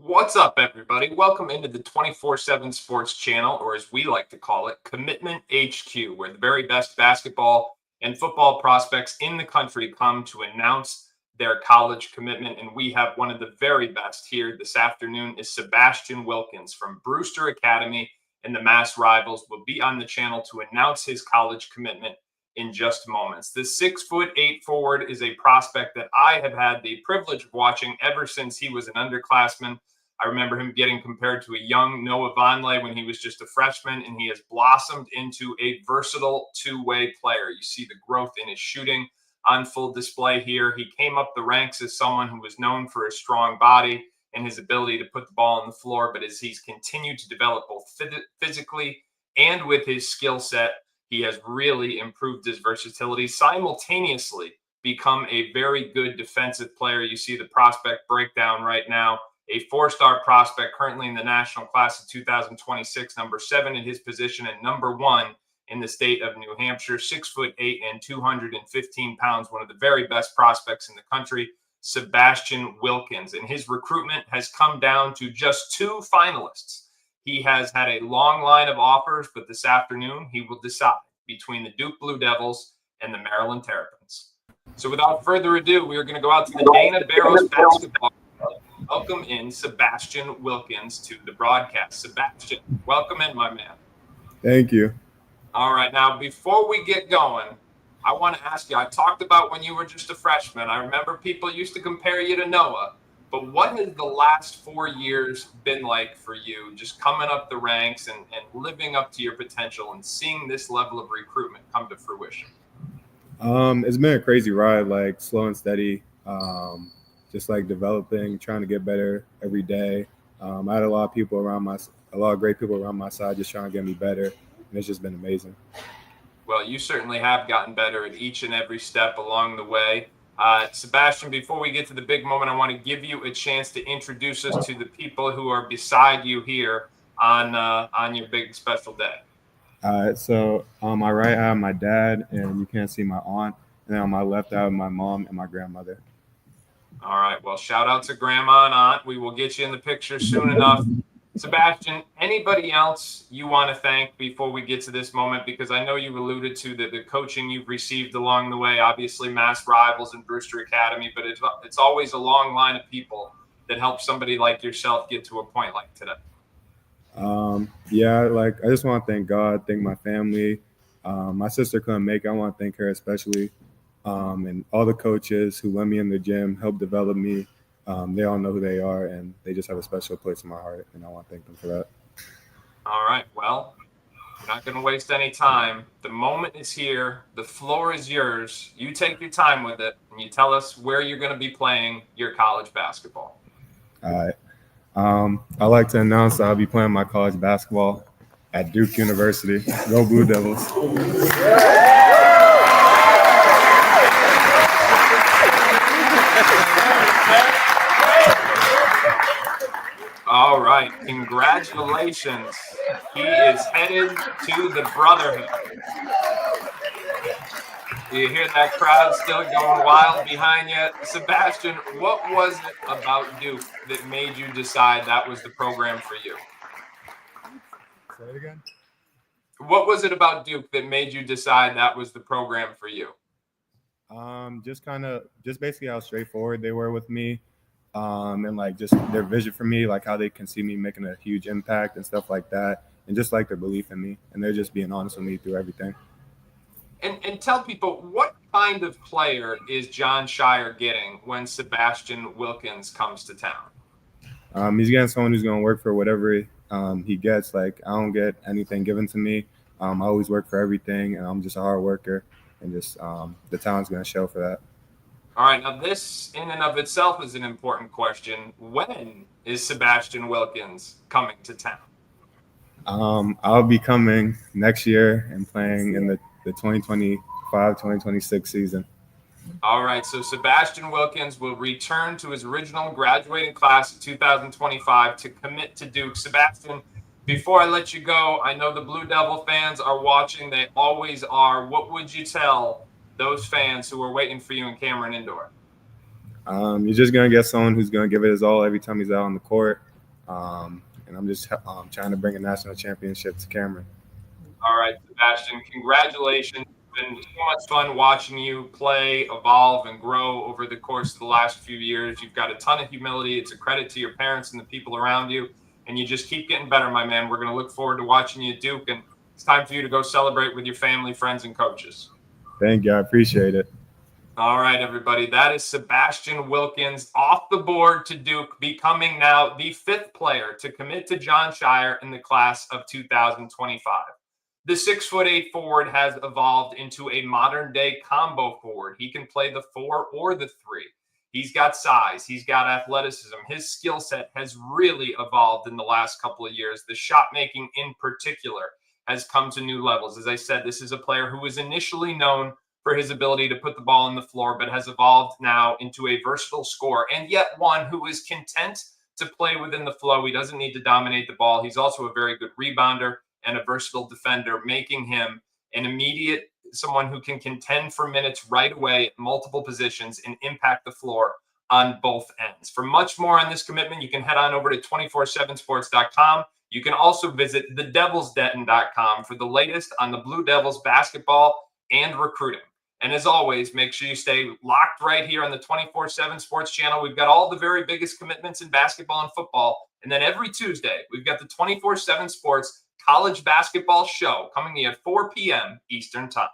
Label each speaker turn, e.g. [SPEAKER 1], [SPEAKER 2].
[SPEAKER 1] What's up, everybody? Welcome into the 247 Sports channel, or as we like to call it, Commitment HQ, where the very best basketball and football prospects in the country come to announce their college commitment. And we have one of the very best here this afternoon is Sebastian Wilkins from Brewster Academy, and the Mass Rivals will be on the channel to announce his college commitment in just moments. The 6'8" forward is a prospect that I have had the privilege of watching ever since he was an underclassman. I remember him getting compared to a young Noah Vonleh when he was just a freshman, and he has blossomed into a versatile two-way player. You see the growth in his shooting on full display here. He came up the ranks as someone who was known for his strong body and his ability to put the ball on the floor, but as he's continued to develop both physically and with his skill set, he has really improved his versatility, simultaneously become a very good defensive player. You see the prospect breakdown right now. A four-star prospect currently in the national class of 2026, number 7 in his position and number 1 in the state of New Hampshire, 6'8" and 215 pounds, one of the very best prospects in the country, Sebastian Wilkins. And his recruitment has come down to just 2 finalists. He has had a long line of offers, but this afternoon he will decide between the Duke Blue Devils and the Maryland Terrapins. So without further ado, we are going to go out to the Dana Barrows Basketball. Welcome in Sebastian Wilkins to the broadcast. Sebastian, welcome in, my man.
[SPEAKER 2] Thank you.
[SPEAKER 1] All right. Now, before we get going, I want to ask you, I talked about when you were just a freshman. I remember people used to compare you to Noah, but what has the last 4 years been like for you, just coming up the ranks and living up to your potential and seeing this level of recruitment come to fruition?
[SPEAKER 2] It's been a crazy ride, like slow and steady. Just like developing, trying to get better every day. I had a lot of great people around my side, just trying to get me better, and it's just been amazing.
[SPEAKER 1] Well, you certainly have gotten better at each and every step along the way. Sebastian, before we get to the big moment, I want to give you a chance to introduce us to the people who are beside you here on your big special day.
[SPEAKER 2] All right, so on my right, I have my dad, and you can't see my aunt, and then on my left, I have my mom and my grandmother.
[SPEAKER 1] All right. Well, shout out to Grandma and Aunt. We will get you in the picture soon enough. Sebastian, anybody else you want to thank before we get to this moment? Because I know you alluded to the coaching you've received along the way, obviously Mass Rivals and Brewster Academy, but it's always a long line of people that help somebody like yourself get to a point like today.
[SPEAKER 2] I just want to thank God, thank my family. My sister couldn't make it. I want to thank her especially. And all the coaches who let me in the gym, helped develop me. They all know who they are, and they just have a special place in my heart, and I want to thank them for that.
[SPEAKER 1] All right. Well, We're not going to waste any time. The moment is here. The floor is yours. You take your time with it, and you tell us where you're going to be playing your college basketball.
[SPEAKER 2] All right. I'd like to announce that I'll be playing my college basketball at Duke University. Go Blue Devils.
[SPEAKER 1] All right. Congratulations. He is headed to the Brotherhood. Do you hear that crowd still going wild behind you? Sebastian, what was it about Duke that made you decide that was the program for you?
[SPEAKER 2] Say it again.
[SPEAKER 1] What was it about Duke that made you decide that was the program for you?
[SPEAKER 2] Just basically how straightforward they were with me, and like just their vision for me, like how they can see me making a huge impact and stuff like that, and just like their belief in me, and they're just being honest with me through everything.
[SPEAKER 1] And tell people, what kind of player is Jon Scheyer getting when Sebastian Wilkins comes to town?
[SPEAKER 2] He's getting someone who's going to work for whatever he gets. Like, I don't get anything given to me. I always work for everything, and I'm just a hard worker, and just the talent's going to show for that.
[SPEAKER 1] All right, now this in and of itself is an important question. When is Sebastian Wilkins coming to town?
[SPEAKER 2] I'll be coming next year and playing in the 2025-2026 season.
[SPEAKER 1] All right, so Sebastian Wilkins will return to his original graduating class of 2025 to commit to Duke. Sebastian, before I let you go, I know the Blue Devil fans are watching. They always are. What would you tell those fans who are waiting for you in Cameron Indoor?
[SPEAKER 2] You're just going to get someone who's going to give it his all every time he's out on the court. And I'm just trying to bring a national championship to Cameron.
[SPEAKER 1] All right, Sebastian, congratulations. It's been so much fun watching you play, evolve, and grow over the course of the last few years. You've got a ton of humility. It's a credit to your parents and the people around you. And you just keep getting better, my man. We're going to look forward to watching you at Duke. And it's time for you to go celebrate with your family, friends, and coaches.
[SPEAKER 2] Thank you. I appreciate it.
[SPEAKER 1] All right, everybody. That is Sebastian Wilkins off the board to Duke, becoming now the 5th player to commit to Jon Scheyer in the class of 2025. The 6'8" forward has evolved into a modern-day combo forward. He can play the 4 or the 3. He's got size. He's got athleticism. His skill set has really evolved in the last couple of years. The shot making in particular has come to new levels. As I said, this is a player who was initially known for his ability to put the ball on the floor, but has evolved now into a versatile scorer, and yet one who is content to play within the flow. He doesn't need to dominate the ball. He's also a very good rebounder and a versatile defender, making him an immediate someone who can contend for minutes right away at multiple positions and impact the floor on both ends. For much more on this commitment, you can head on over to 247sports.com. You can also visit thedevilsdenton.com for the latest on the Blue Devils basketball and recruiting. And as always, make sure you stay locked right here on the 247 Sports channel. We've got all the very biggest commitments in basketball and football. And then every Tuesday, we've got the 247 Sports College Basketball Show coming to you at 4 p.m. Eastern Time.